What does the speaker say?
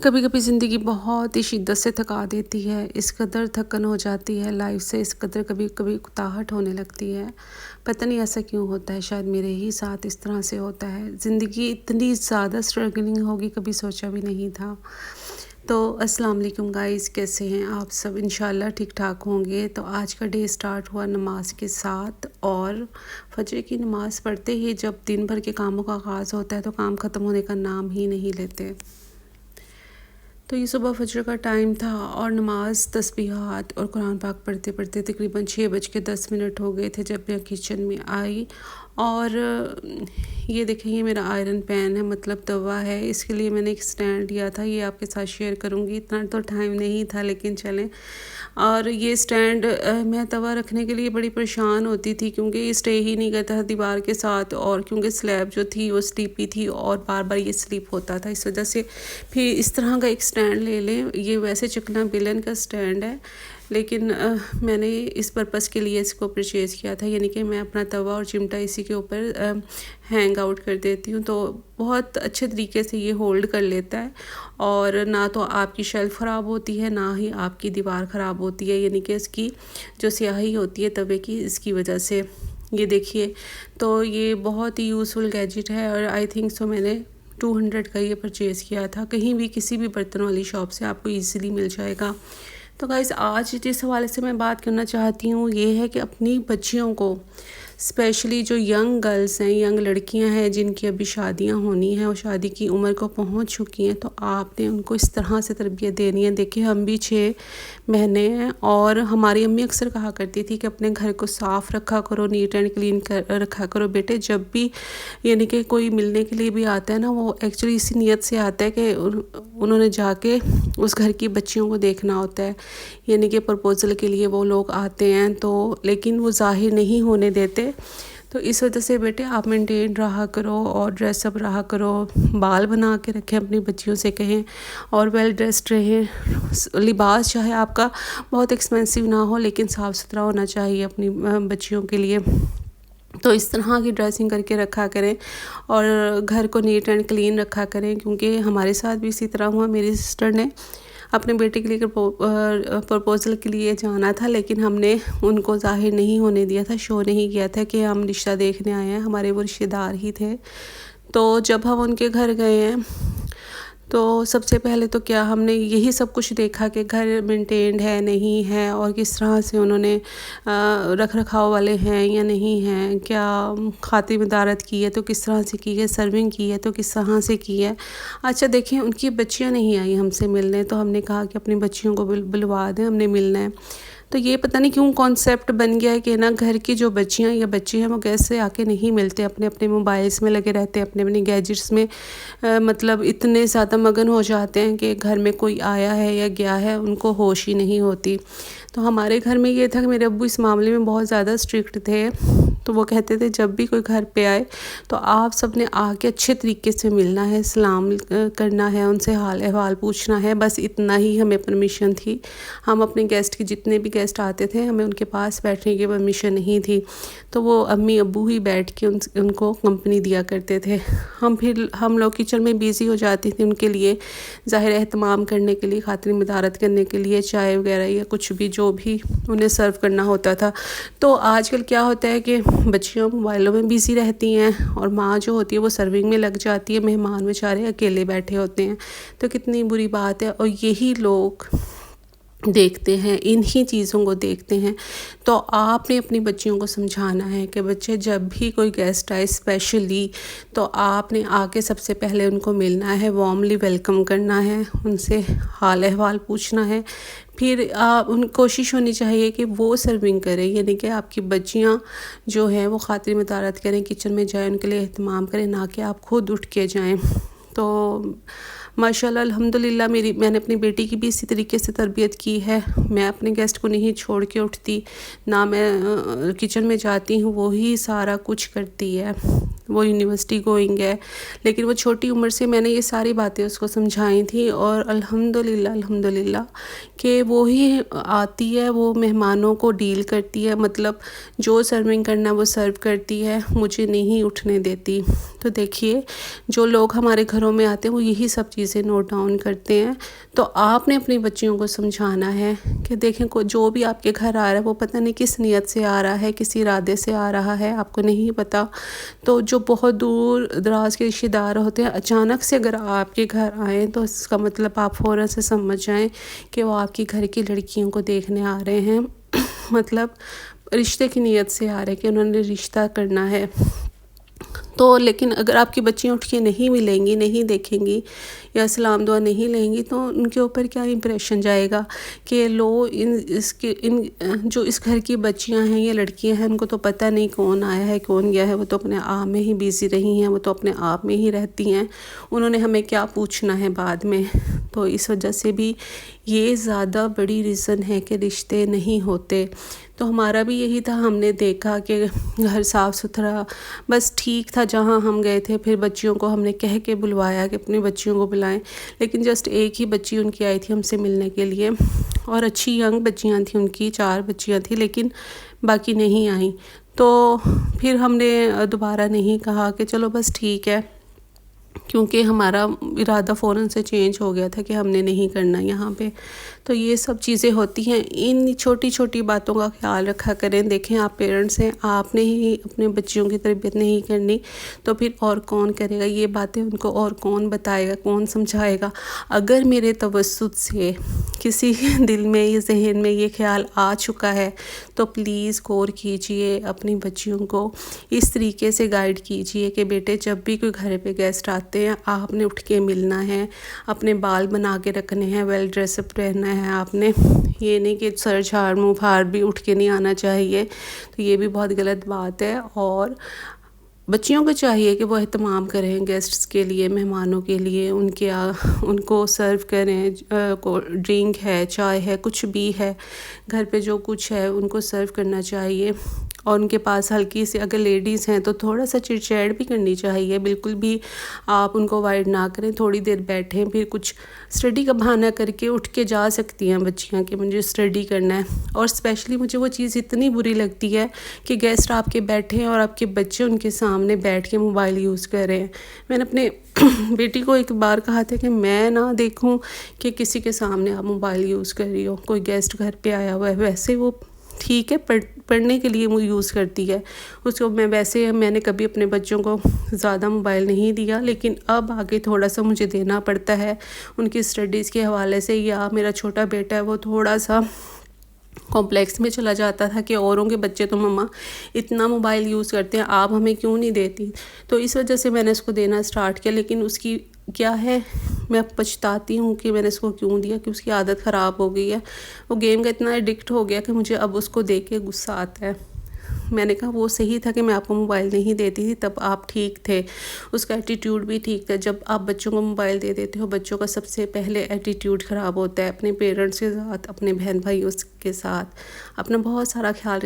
کبھی کبھی زندگی بہت ہی شدت سے تھکا دیتی ہے، اس قدر تھکن ہو جاتی ہے لائف سے، اس قدر کبھی کبھی اکتاہٹ ہونے لگتی ہے۔ پتہ نہیں ایسا کیوں ہوتا ہے، شاید میرے ہی ساتھ اس طرح سے ہوتا ہے۔ زندگی اتنی زیادہ اسٹرگلنگ ہوگی کبھی سوچا بھی نہیں تھا۔ تو السلام علیکم گائز، کیسے ہیں آپ سب؟ انشاءاللہ ٹھیک ٹھاک ہوں گے۔ تو آج کا ڈے سٹارٹ ہوا نماز کے ساتھ، اور فجر کی نماز پڑھتے ہی جب دن بھر کے کاموں کا آغاز ہوتا ہے تو کام ختم ہونے کا نام ہی نہیں لیتے۔ تو یہ صبح فجر کا ٹائم تھا اور نماز، تسبیحات اور قرآن پاک پڑھتے پڑھتے تقریباً 6:10 ہو گئے تھے جب میں کچن میں آئی۔ اور یہ دیکھیں، یہ میرا آئرن پین ہے، مطلب توا ہے۔ اس کے لیے میں نے ایک سٹینڈ لیا تھا، یہ آپ کے ساتھ شیئر کروں گی۔ اتنا تو ٹائم نہیں تھا لیکن چلیں۔ اور یہ سٹینڈ میں توا رکھنے کے لیے بڑی پریشان ہوتی تھی کیونکہ یہ اسٹے ہی نہیں کرتا تھا دیوار کے ساتھ، اور کیونکہ سلیب جو تھی وہ سلیپی تھی اور بار بار یہ سلیپ ہوتا تھا، اس وجہ سے پھر اس طرح کا ایک سٹینڈ لے لیں۔ یہ ویسے چکنا بیلن کا سٹینڈ ہے لیکن میں نے اس پرپس کے لیے اس کو پرچیز کیا تھا، یعنی کہ میں اپنا توا اور چمٹا اسی کے اوپر ہینگ آؤٹ کر دیتی ہوں، تو بہت اچھے طریقے سے یہ ہولڈ کر لیتا ہے، اور نہ تو آپ کی شیلف خراب ہوتی ہے نہ ہی آپ کی دیوار خراب ہوتی ہے، یعنی کہ اس کی جو سیاہی ہوتی ہے توے کی، اس کی وجہ سے۔ یہ دیکھیے، تو یہ بہت ہی یوزفل گیجٹ ہے، اور آئی تھنک سو میں نے 200 کا یہ پرچیز کیا تھا۔ کہیں بھی کسی بھی برتن والی شاپ سے آپ کو ایزیلی مل جائے گا۔ تو گائز، آج جس حوالے سے میں بات کرنا چاہتی ہوں یہ ہے کہ اپنی بچیوں کو، اسپیشلی جو ینگ گرلز ہیں، ینگ لڑکیاں ہیں جن کی ابھی شادیاں ہونی ہیں اور شادی کی عمر کو پہنچ چکی ہیں، تو آپ نے ان کو اس طرح سے تربیت دینی ہے۔ دیکھیں، ہم بھی 6 مہینے ہیں، اور ہماری امی اکثر کہا کرتی تھی کہ اپنے گھر کو صاف رکھا کرو، نیٹ اینڈ کلین رکھا کرو بیٹے۔ جب بھی یعنی کہ کوئی ملنے کے لیے بھی آتا ہے نا، وہ ایکچولی اسی نیت سے آتا ہے کہ انہوں نے جا کے اس گھر کی بچیوں کو دیکھنا ہوتا ہے، یعنی کہ پرپوزل کے لیے وہ لوگ آتے ہیں، تو لیکن وہ ظاہر نہیں ہونے دیتے۔ تو اس وجہ سے بیٹے آپ مینٹین رہا کرو اور ڈریس اپ رہا کرو، بال بنا کے رکھیں، اپنی بچیوں سے کہیں، اور ویل ڈریسڈ رہیں۔ لباس چاہے آپ کا بہت ایکسپینسو نہ ہو لیکن صاف ستھرا ہونا چاہیے اپنی بچیوں کے لیے۔ تو اس طرح کی ڈریسنگ کر کے رکھا کریں اور گھر کو نیٹ اینڈ کلین رکھا کریں، کیونکہ ہمارے ساتھ بھی اسی طرح ہوا۔ میری سسٹر نے اپنے بیٹے کے لیے پرپوزل کے لیے جانا تھا، لیکن ہم نے ان کو ظاہر نہیں ہونے دیا تھا، شو نہیں کیا تھا کہ ہم رشتہ دیکھنے آئے ہیں، ہمارے وہ رشتہ دار ہی تھے۔ تو جب ہم ان کے گھر گئے ہیں تو سب سے پہلے تو کیا ہم نے یہی سب کچھ دیکھا کہ گھر مینٹینڈ ہے نہیں ہے، اور کس طرح سے انہوں نے رکھ رکھاؤ والے ہیں یا نہیں ہیں، کیا خاطر مدارت کی ہے تو کس طرح سے کی ہے، سرونگ کی ہے تو کس طرح سے کی ہے۔ اچھا دیکھیں، ان کی بچیاں نہیں آئیں ہم سے ملنے، تو ہم نے کہا کہ اپنی بچیوں کو بلوا دیں، ہم نے ملنا ہے۔ تو یہ پتہ نہیں کیوں کانسیپٹ بن گیا ہے کہ نا، گھر کی جو بچیاں یا بچے ہیں وہ کیسے آ کے نہیں ملتے، اپنے اپنے موبائلز میں لگے رہتے ہیں، اپنے اپنے گیجٹس میں مطلب اتنے زیادہ مگن ہو جاتے ہیں کہ گھر میں کوئی آیا ہے یا گیا ہے ان کو ہوش ہی نہیں ہوتی۔ تو ہمارے گھر میں یہ تھا کہ میرے ابو اس معاملے میں بہت زیادہ اسٹرکٹ تھے، تو وہ کہتے تھے جب بھی کوئی گھر پہ آئے تو آپ سب نے آ کے اچھے طریقے سے ملنا ہے، سلام کرنا ہے، ان سے حال احوال پوچھنا ہے، بس اتنا ہی ہمیں پرمیشن تھی۔ ہم اپنے گیسٹ کی، جتنے بھی گیسٹ آتے تھے، ہمیں ان کے پاس بیٹھنے کی پرمیشن نہیں تھی، تو وہ امی ابو ہی بیٹھ کے ان کو کمپنی دیا کرتے تھے۔ ہم لوگ کچن میں بیزی ہو جاتی تھی ان کے لیے ظاہر اہتمام کرنے کے لیے، خاطر مدارت کرنے کے لیے، چائے وغیرہ یا کچھ بھی جو بھی انہیں سرو کرنا ہوتا تھا۔ تو آج کل کیا ہوتا ہے کہ بچیاں موبائلوں میں بیزی رہتی ہیں اور ماں جو ہوتی ہے وہ سرونگ میں لگ جاتی ہے، مہمان بیچارے اکیلے بیٹھے ہوتے ہیں، تو کتنی بری بات ہے۔ اور یہی لوگ دیکھتے ہیں، انہی چیزوں کو دیکھتے ہیں۔ تو آپ نے اپنی بچیوں کو سمجھانا ہے کہ بچے جب بھی کوئی گیسٹ آئے اسپیشلی، تو آپ نے آ کے سب سے پہلے ان کو ملنا ہے، وارملی ویلکم کرنا ہے، ان سے حال احوال پوچھنا ہے، پھر ان کوشش ہونی چاہیے کہ وہ سرونگ کریں، یعنی کہ آپ کی بچیاں جو ہیں وہ خاطر مدارت کریں، کچن میں جائیں، ان کے لیے اہتمام کریں، نہ کہ آپ خود اٹھ کے جائیں۔ تو ماشاءاللہ الحمدللہ میں نے اپنی بیٹی کی بھی اسی طریقے سے تربیت کی ہے۔ میں اپنے گیسٹ کو نہیں چھوڑ کے اٹھتی، نہ میں کچن میں جاتی ہوں، وہی سارا کچھ کرتی ہے۔ وہ یونیورسٹی گوئنگ ہے، لیکن وہ چھوٹی عمر سے میں نے یہ ساری باتیں اس کو سمجھائی تھیں، اور الحمدللہ کہ وہی آتی ہے، وہ مہمانوں کو ڈیل کرتی ہے، مطلب جو سرونگ کرنا وہ سرو کرتی ہے، مجھے نہیں اٹھنے دیتی۔ تو دیکھیے جو لوگ ہمارے گھروں میں آتے ہیں وہ یہی سب چیزیں نوٹ ڈاؤن کرتے ہیں۔ تو آپ نے اپنی بچیوں کو سمجھانا ہے کہ دیکھیں جو بھی آپ کے گھر آ رہا ہے وہ پتہ نہیں کس نیت سے آ رہا ہے، کس ارادے سے آ رہا ہے، آپ کو نہیں پتہ۔ تو جو بہت دور دراز کے رشتہ دار ہوتے ہیں، اچانک سے اگر آپ کے گھر آئیں تو اس کا مطلب آپ فوراً سے سمجھ جائیں کہ وہ آپ کے گھر کی لڑکیوں کو دیکھنے آ رہے ہیں، مطلب رشتے کی نیت سے آ رہے ہیں کہ انہوں نے رشتہ کرنا ہے۔ تو لیکن اگر آپ کی بچیاں اٹھ کے نہیں ملیں گی، نہیں دیکھیں گی یا سلام دعا نہیں لیں گی، تو ان کے اوپر کیا امپریشن جائے گا کہ جو اس گھر کی بچیاں ہیں یا لڑکیاں ہیں، ان کو تو پتہ نہیں کون آیا ہے کون گیا ہے، وہ تو اپنے آپ میں ہی بیزی رہی ہیں، وہ تو اپنے آپ میں ہی رہتی ہیں، انہوں نے ہمیں کیا پوچھنا ہے بعد میں۔ تو اس وجہ سے بھی یہ زیادہ بڑی ریزن ہے کہ رشتے نہیں ہوتے۔ تو ہمارا بھی یہی تھا، ہم نے دیکھا کہ گھر صاف ستھرا بس ٹھیک تھا جہاں ہم گئے تھے، پھر بچیوں کو ہم نے کہہ کے بلوایا کہ اپنی بچیوں کو بلائیں، لیکن جسٹ ایک ہی بچی ان کی آئی تھی ہم سے ملنے کے لیے، اور اچھی ینگ بچیاں تھیں ان کی، 4 بچیاں تھیں، لیکن باقی نہیں آئیں۔ تو پھر ہم نے دوبارہ نہیں کہا کہ چلو بس ٹھیک ہے، کیونکہ ہمارا ارادہ فوراً سے چینج ہو گیا تھا کہ ہم نے نہیں کرنا یہاں پہ۔ تو یہ سب چیزیں ہوتی ہیں، ان چھوٹی چھوٹی باتوں کا خیال رکھا کریں۔ دیکھیں آپ پیرنٹس ہیں، آپ نے ہی اپنے بچیوں کی تربیت نہیں کرنی تو پھر اور کون کرے گا؟ یہ باتیں ان کو اور کون بتائے گا، کون سمجھائے گا؟ اگر میرے توسط سے کسی دل میں یا ذہن میں یہ خیال آ چکا ہے تو پلیز غور کیجئے، اپنی بچیوں کو اس طریقے سے گائیڈ کیجئے کہ بیٹے جب بھی کوئی گھر پہ گیسٹ آتے ہیں، آپ نے اٹھ کے ملنا ہے، اپنے بال بنا کے رکھنے ہیں، ویل ڈریس اپ رہنا ہے آپ نے، یہ نہیں کہ سر جھاڑ منہ پھاڑ بھی اٹھ کے نہیں آنا چاہیے، تو یہ بھی بہت غلط بات ہے۔ اور بچیوں کو چاہیے کہ وہ اہتمام کریں گیسٹس کے لیے، مہمانوں کے لیے، ان کو سرو کریں، ڈرنک ہے، چائے ہے، کچھ بھی ہے گھر پہ جو کچھ ہے ان کو سرو کرنا چاہیے، اور ان کے پاس ہلکی سی اگر لیڈیز ہیں تو تھوڑا سا چٹ چیٹ بھی کرنی چاہیے، بالکل بھی آپ ان کو اوائڈ نہ کریں، تھوڑی دیر بیٹھیں، پھر کچھ اسٹڈی کا بہانہ کر کے اٹھ کے جا سکتی ہیں بچیاں کہ مجھے اسٹڈی کرنا ہے۔ اور اسپیشلی مجھے وہ چیز اتنی بری لگتی ہے کہ گیسٹ آپ کے بیٹھے ہیں اور آپ کے بچے ان کے سامنے بیٹھ کے موبائل یوز کر رہے ہیں۔ میں نے اپنے بیٹی کو ایک بار کہا تھا کہ میں نہ دیکھوں کہ کسی کے سامنے آپ موبائل یوز کر رہی ہو، کوئی گیسٹ گھر پہ آیا ہوا ہے، ویسے وہ ٹھیک ہے پڑھنے کے لیے وہ یوز کرتی ہے اس کو، میں نے کبھی اپنے بچوں کو زیادہ موبائل نہیں دیا، لیکن اب آگے تھوڑا سا مجھے دینا پڑتا ہے ان کی اسٹڈیز کے حوالے سے، یا میرا چھوٹا بیٹا ہے وہ تھوڑا سا کمپلیکس میں چلا جاتا تھا کہ اوروں کے بچے تو مما اتنا موبائل یوز کرتے ہیں، آپ ہمیں کیوں نہیں دیتی؟ تو اس وجہ سے میں نے اس کو دینا سٹارٹ کیا، لیکن اس کی کیا ہے، میں پچھتاتی ہوں کہ میں نے اس کو کیوں دیا، کہ اس کی عادت خراب ہو گئی ہے، وہ گیم کا اتنا ایڈکٹ ہو گیا کہ مجھے اب اس کو دیکھ کے غصہ آتا ہے۔ میں نے کہا وہ صحیح تھا کہ میں آپ کو موبائل نہیں دیتی تھی، تب آپ ٹھیک تھے، اس کا ایٹیٹیوڈ بھی ٹھیک تھا۔ جب آپ بچوں کو موبائل دے دیتے ہو، بچوں کا سب سے پہلے ایٹیٹیوڈ خراب ہوتا ہے، اپنے پیرنٹس کے ساتھ، اپنے بہن بھائیوں کے ساتھ۔ اپنا بہت سارا خیال